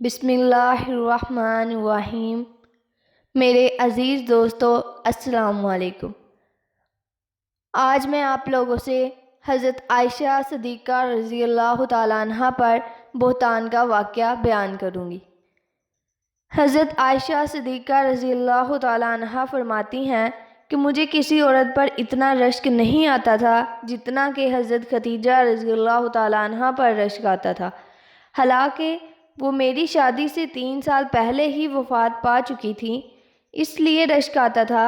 بسم اللہ الرحمن الرحیم۔ میرے عزیز دوستو، السلام علیکم۔ آج میں آپ لوگوں سے حضرت عائشہ صدیقہ رضی اللہ تعالیٰ عنہ پر بہتان کا واقعہ بیان کروں گی۔ حضرت عائشہ صدیقہ رضی اللہ تعالیٰ عنہ فرماتی ہیں کہ مجھے کسی عورت پر اتنا رشک نہیں آتا تھا جتنا کہ حضرت خدیجہ رضی اللہ تعالیٰ عنہ پر رشک آتا تھا، حالانکہ وہ میری شادی سے 3 سال پہلے ہی وفات پا چکی تھیں۔ اس لیے رشک آتا تھا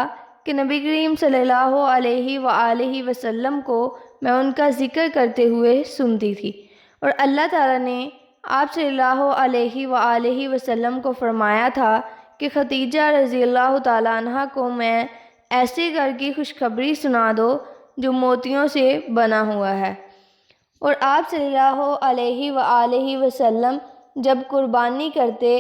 کہ نبی کریم صلی اللہ علیہ وآلہ وسلم کو میں ان کا ذکر کرتے ہوئے سنتی تھی، اور اللہ تعالیٰ نے آپ صلی اللہ علیہ وآلہ وسلم کو فرمایا تھا کہ خدیجہ رضی اللہ تعالیٰ عنہ کو میں ایسے گھر کی خوشخبری سنا دو جو موتیوں سے بنا ہوا ہے۔ اور آپ صلی اللہ علیہ وآلہ وسلم جب قربانی کرتے،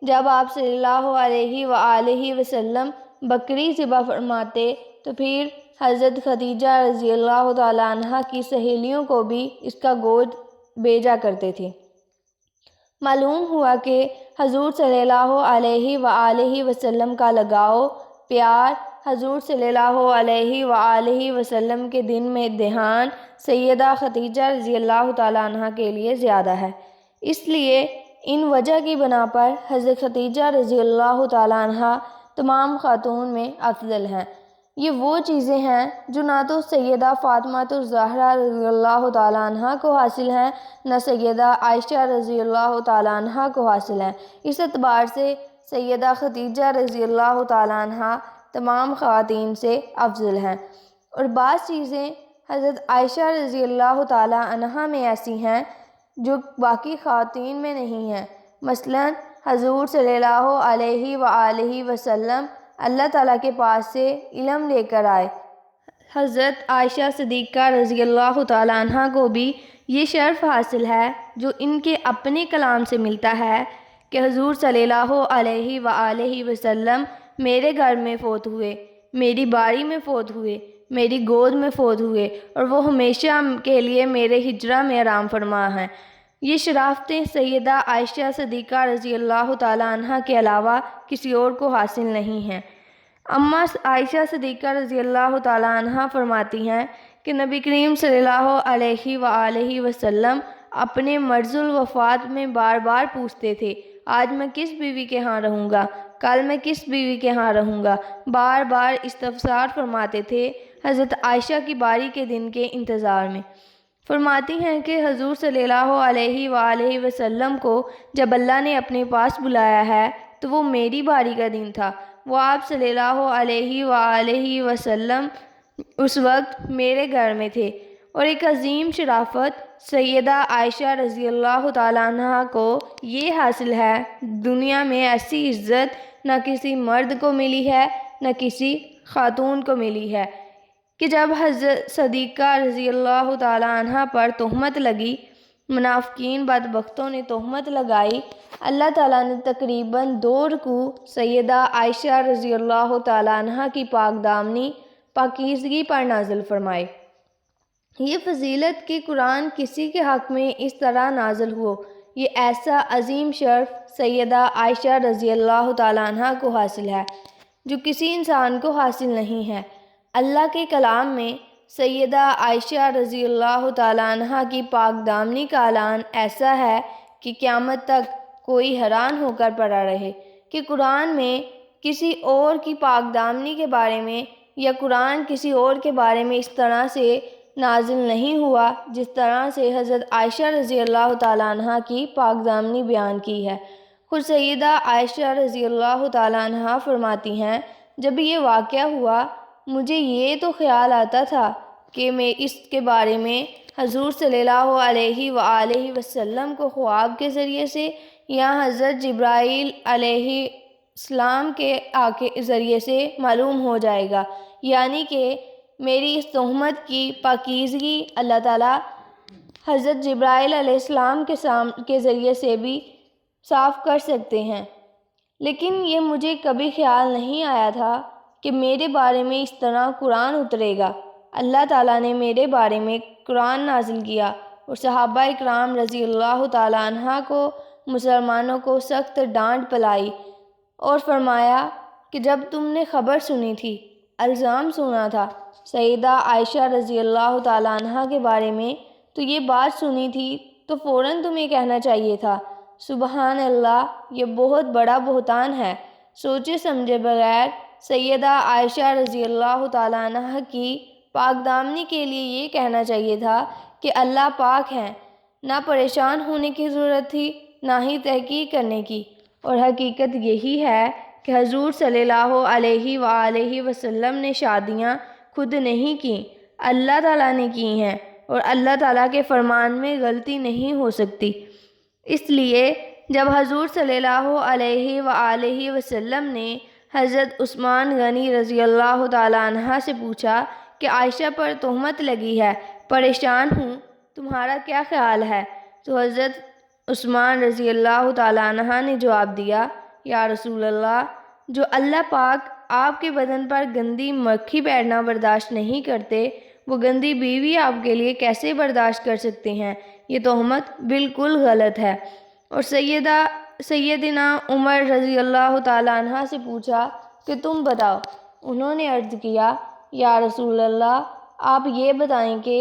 جب آپ صلی اللہ علیہ وآلہ وسلم بکری ذبح فرماتے تو پھر حضرت خدیجہ رضی اللہ تعالیٰ عنہ کی سہیلیوں کو بھی اس کا گوشت بھیجا کرتے تھے۔ معلوم ہوا کہ حضور صلی اللہ علیہ وآلہ وسلم کا لگاؤ، پیار حضور صلی اللہ علیہ وآلہ وسلم کے دن میں دہان سیدہ خدیجہ رضی اللہ تعالیٰ عنہ کے لیے زیادہ ہے۔ اس لیے ان وجہ کی بنا پر حضرت خدیجہ رضی اللہ تعالیٰ عنہ تمام خاتون میں افضل ہیں۔ یہ وہ چیزیں ہیں جو نہ تو سیدہ فاطمہ الزہرا رضی اللہ تعالیٰ عنہ کو حاصل ہیں، نہ سیدہ عائشہ رضی اللہ تعالیٰ عنہ کو حاصل ہیں۔ اس اعتبار سے سیدہ خدیجہ رضی اللہ تعالیٰ عنہ تمام خواتین سے افضل ہیں، اور بعض چیزیں حضرت عائشہ رضی اللہ تعالیٰ عنہ میں ایسی ہیں جو باقی خواتین میں نہیں ہیں۔ مثلا حضور صلی اللہ علیہ وآلہ وسلم اللہ تعالیٰ کے پاس سے علم لے کر آئے۔ حضرت عائشہ صدیقہ رضی اللہ تعالیٰ عنہ کو بھی یہ شرف حاصل ہے جو ان کے اپنے کلام سے ملتا ہے کہ حضور صلی اللہ علیہ وآلہ وسلم میرے گھر میں فوت ہوئے، میری باری میں فوت ہوئے، میری گود میں فوت ہوئے، اور وہ ہمیشہ کے لیے میرے حجرہ میں آرام فرما ہیں۔ یہ شرافتیں سیدہ عائشہ صدیقہ رضی اللہ تعالیٰ عنہ کے علاوہ کسی اور کو حاصل نہیں ہیں۔ اماں عائشہ صدیقہ رضی اللہ تعالیٰ عنہ فرماتی ہیں کہ نبی کریم صلی اللہ علیہ وآلہ وسلم اپنے مرض الوفات میں بار بار پوچھتے تھے، آج میں کس بیوی کے ہاں رہوں گا، کل میں کس بیوی کے ہاں رہوں گا، بار بار استفسار فرماتے تھے حضرت عائشہ کی باری کے دن کے انتظار میں۔ فرماتی ہیں کہ حضور صلی اللہ علیہ وآلہ وسلم کو جب اللہ نے اپنے پاس بلایا ہے تو وہ میری باری کا دن تھا۔ وہ آپ صلی اللہ علیہ وآلہ وسلم اس وقت میرے گھر میں تھے، اور ایک عظیم شرافت سیدہ عائشہ رضی اللہ تعالیٰ عنہ کو یہ حاصل ہے، دنیا میں ایسی عزت نہ کسی مرد کو ملی ہے نہ کسی خاتون کو ملی ہے، کہ جب حضرت صدیقہ رضی اللہ تعالیٰ عنہ پر تہمت لگی، منافقین بدبختوں نے تہمت لگائی، اللہ تعالیٰ نے تقریباً 2 رکوع سیدہ عائشہ رضی اللہ تعالیٰ عنہ کی پاک دامنی پاکیزگی پر نازل فرمائے۔ یہ فضیلت کہ قرآن کسی کے حق میں اس طرح نازل ہو، یہ ایسا عظیم شرف سیدہ عائشہ رضی اللہ تعالیٰ عنہ کو حاصل ہے جو کسی انسان کو حاصل نہیں ہے۔ اللہ کے کلام میں سیدہ عائشہ رضی اللہ تعالیٰ عنہ کی پاک دامنی کا اعلان ایسا ہے کہ قیامت تک کوئی حیران ہو کر پڑا رہے کہ قرآن میں کسی اور کی پاک دامنی کے بارے میں یا قرآن کسی اور کے بارے میں اس طرح سے نازل نہیں ہوا جس طرح سے حضرت عائشہ رضی اللہ تعالیٰ عنہ کی پاک دامنی بیان کی ہے۔ خود سیدہ عائشہ رضی اللہ تعالیٰ عنہ فرماتی ہیں، جب یہ واقعہ ہوا مجھے یہ تو خیال آتا تھا کہ میں اس کے بارے میں حضور صلی اللہ علیہ وآلہ وسلم کو خواب کے ذریعے سے یا حضرت جبرائیل علیہ السلام کے ذریعے سے معلوم ہو جائے گا، یعنی کہ میری اس تہمت کی پاکیزگی اللہ تعالیٰ حضرت جبرائیل علیہ السلام کے ذریعے سے بھی صاف کر سکتے ہیں۔ لیکن یہ مجھے کبھی خیال نہیں آیا تھا کہ میرے بارے میں اس طرح قرآن اترے گا۔ اللہ تعالیٰ نے میرے بارے میں قرآن نازل کیا، اور صحابہ اکرام رضی اللہ تعالیٰ عنہ کو مسلمانوں کو سخت ڈانٹ پلائی اور فرمایا کہ جب تم نے خبر سنی تھی، الزام سنا تھا سیدہ عائشہ رضی اللہ تعالیٰ عنہ کے بارے میں، تو یہ بات سنی تھی تو فوراً تمہیں کہنا چاہیے تھا۔ سبحان اللہ، یہ بہت بڑا بہتان ہے۔ سوچے سمجھے بغیر سیدہ عائشہ رضی اللہ تعالیٰ عنہ کی پاک دامنی کے لیے یہ کہنا چاہیے تھا کہ اللہ پاک ہیں۔ نہ پریشان ہونے کی ضرورت تھی، نہ ہی تحقیق کرنے کی، اور حقیقت یہی ہے کہ حضور صلی اللہ علیہ وآلہ وسلم نے شادیاں خود نہیں کیں، اللہ تعالیٰ نے کی ہیں، اور اللہ تعالیٰ کے فرمان میں غلطی نہیں ہو سکتی۔ اس لیے جب حضور صلی اللہ علیہ وآلہ وسلم نے حضرت عثمان غنی رضی اللہ تعالیٰ عنہ سے پوچھا کہ عائشہ پر تہمت لگی ہے، پریشان ہوں، تمہارا کیا خیال ہے؟ تو حضرت عثمان رضی اللہ تعالیٰ عنہ نے جواب دیا، یا رسول اللہ، جو اللہ پاک آپ کے بدن پر گندی مکھی بیٹھنا برداشت نہیں کرتے، وہ گندی بیوی آپ کے لیے کیسے برداشت کر سکتے ہیں؟ یہ تہمت بالکل غلط ہے۔ اور سیدنا عمر رضی اللہ تعالیٰ عنہ سے پوچھا کہ تم بتاؤ۔ انہوں نے عرض کیا، یا رسول اللہ، آپ یہ بتائیں کہ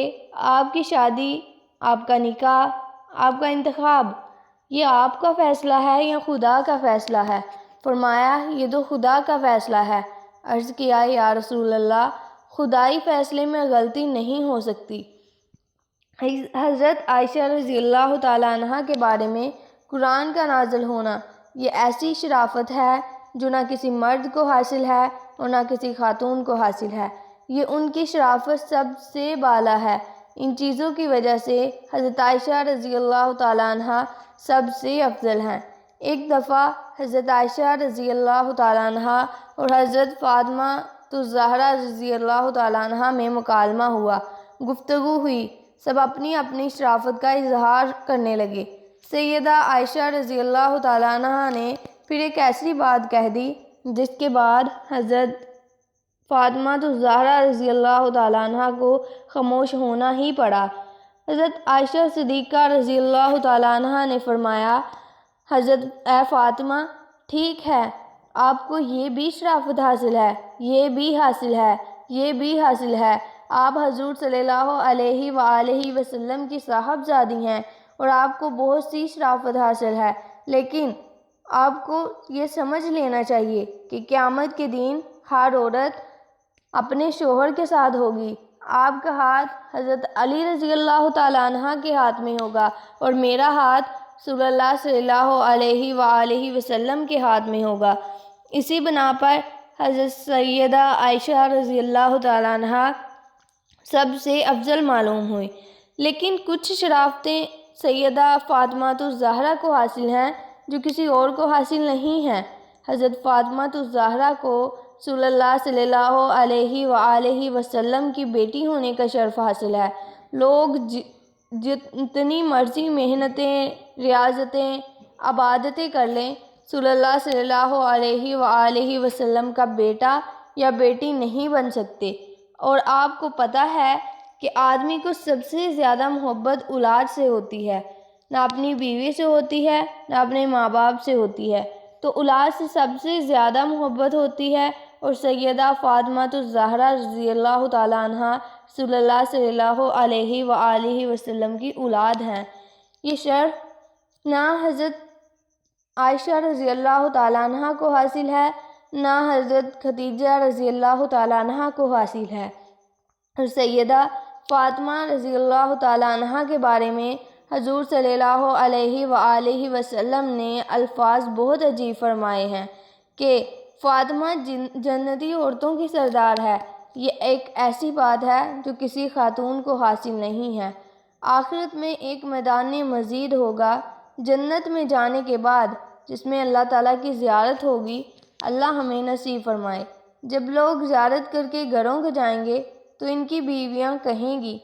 آپ کی شادی، آپ کا نکاح، آپ کا انتخاب، یہ آپ کا فیصلہ ہے یا خدا کا فیصلہ ہے؟ فرمایا، یہ تو خدا کا فیصلہ ہے۔ عرض کیا، یا رسول اللہ، خدائی فیصلے میں غلطی نہیں ہو سکتی۔ حضرت عائشہ رضی اللہ تعالیٰ عنہ کے بارے میں قرآن کا نازل ہونا یہ ایسی شرافت ہے جو نہ کسی مرد کو حاصل ہے اور نہ کسی خاتون کو حاصل ہے۔ یہ ان کی شرافت سب سے بالا ہے۔ ان چیزوں کی وجہ سے حضرت عائشہ رضی اللہ تعالیٰ عنہ سب سے افضل ہیں۔ ایک دفعہ حضرت عائشہ رضی اللہ تعالیٰ عنہ اور حضرت فاطمہ الزہرا رضی اللہ تعالیٰ عنہ میں مکالمہ ہوا، گفتگو ہوئی، سب اپنی اپنی شرافت کا اظہار کرنے لگے۔ سیدہ عائشہ رضی اللہ تعالیٰ عنہ نے پھر ایک ایسی بات کہہ دی جس کے بعد حضرت فاطمہ الزہرا رضی اللہ تعالیٰ عنہ کو خاموش ہونا ہی پڑا۔ حضرت عائشہ صدیقہ رضی اللہ تعالیٰ عنہ نے فرمایا، حضرت اے فاطمہ، ٹھیک ہے، آپ کو یہ بھی شرافت حاصل ہے، یہ بھی حاصل ہے، یہ بھی حاصل ہے۔ آپ حضور صلی اللہ علیہ وآلہ وسلم کی صاحبزادی ہیں اور آپ کو بہت سی شرافت حاصل ہے، لیکن آپ کو یہ سمجھ لینا چاہیے کہ قیامت کے دن ہر عورت اپنے شوہر کے ساتھ ہوگی۔ آپ کا ہاتھ حضرت علی رضی اللہ تعالیٰ عنہ کے ہاتھ میں ہوگا اور میرا ہاتھ رسول اللہ صلی اللہ علیہ وآلہ وسلم کے ہاتھ میں ہوگا۔ اسی بنا پر حضرت سیدہ عائشہ رضی اللہ تعالیٰ عنہ سب سے افضل معلوم ہوئی، لیکن کچھ شرافتیں سیدہ فاطمہ الزہرا کو حاصل ہیں جو کسی اور کو حاصل نہیں ہیں۔ حضرت فاطمہ الزہرا کو رسول اللہ صلی اللہ علیہ وآلہ وسلم کی بیٹی ہونے کا شرف حاصل ہے۔ لوگ جتنی مرضی محنتیں، ریاضتیں، عبادتیں کر لیں، رسول اللہ صلی اللہ علیہ وآلہ وسلم کا بیٹا یا بیٹی نہیں بن سکتے۔ اور آپ کو پتہ ہے کہ آدمی کو سب سے زیادہ محبت اولاد سے ہوتی ہے، نہ اپنی بیوی سے ہوتی ہے، نہ اپنے ماں باپ سے ہوتی ہے، تو اولاد سے سب سے زیادہ محبت ہوتی ہے، اور سیدہ فاطمہ الزہرا رضی اللہ تعالیٰ عنہ رسول اللہ صلی اللہ علیہ وآلہ وسلم کی اولاد ہیں۔ یہ شرف نہ حضرت عائشہ رضی اللہ تعالیٰ عنہ کو حاصل ہے، نہ حضرت خدیجہ رضی اللہ تعالیٰ عنہ کو حاصل ہے۔ اور سیدہ فاطمہ رضی اللہ تعالیٰ عنہ کے بارے میں حضور صلی اللہ علیہ وآلہ وسلم نے الفاظ بہت عجیب فرمائے ہیں کہ فاطمہ جنتی عورتوں کی سردار ہے۔ یہ ایک ایسی بات ہے جو کسی خاتون کو حاصل نہیں ہے۔ آخرت میں ایک میدان مزید ہوگا جنت میں جانے کے بعد، جس میں اللہ تعالیٰ کی زیارت ہوگی۔ اللہ ہمیں نصیب فرمائے۔ جب لوگ زیارت کر کے گھروں کو جائیں گے تو ان کی بیویاں کہیں گی،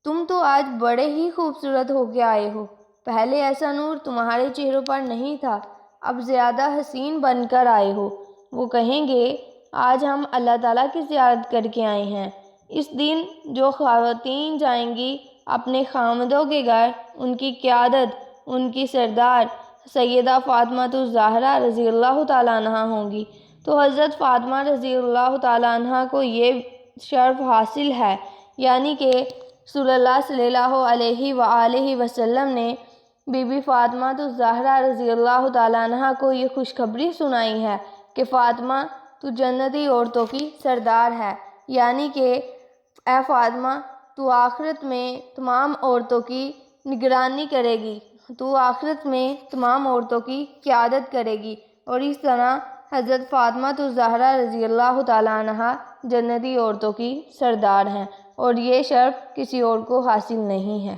تم تو آج بڑے ہی خوبصورت ہو کے آئے ہو، پہلے ایسا نور تمہارے چہروں پر نہیں تھا، اب زیادہ حسین بن کر آئے ہو۔ وہ کہیں گے، آج ہم اللہ تعالیٰ کی زیارت کر کے آئے ہیں۔ اس دن جو خواتین جائیں گی اپنے خامدوں کے گھر، ان کی قیادت، ان کی سردار سیدہ فاطمہ الزہرا رضی اللہ تعالیٰ عنہ ہوں گی، تو حضرت فاطمہ رضی اللہ تعالیٰ عنہ کو یہ شرف حاصل ہے، یعنی کہ رسول اللہ صلی اللہ علیہ وآلہ وسلم نے بی بی فاطمہ الزہرا رضی اللہ تعالیٰ عنہ کو یہ خوشخبری سنائی ہے کہ فاطمہ تو جنتی عورتوں کی سردار ہے، یعنی کہ اے فاطمہ تو آخرت میں تمام عورتوں کی نگرانی کرے گی، تو آخرت میں تمام عورتوں کی قیادت کرے گی، اور اس طرح حضرت فاطمہ الزہرا رضی اللہ تعالیٰ عنہ جنتی عورتوں کی سردار ہیں، اور یہ شرف کسی اور کو حاصل نہیں ہے۔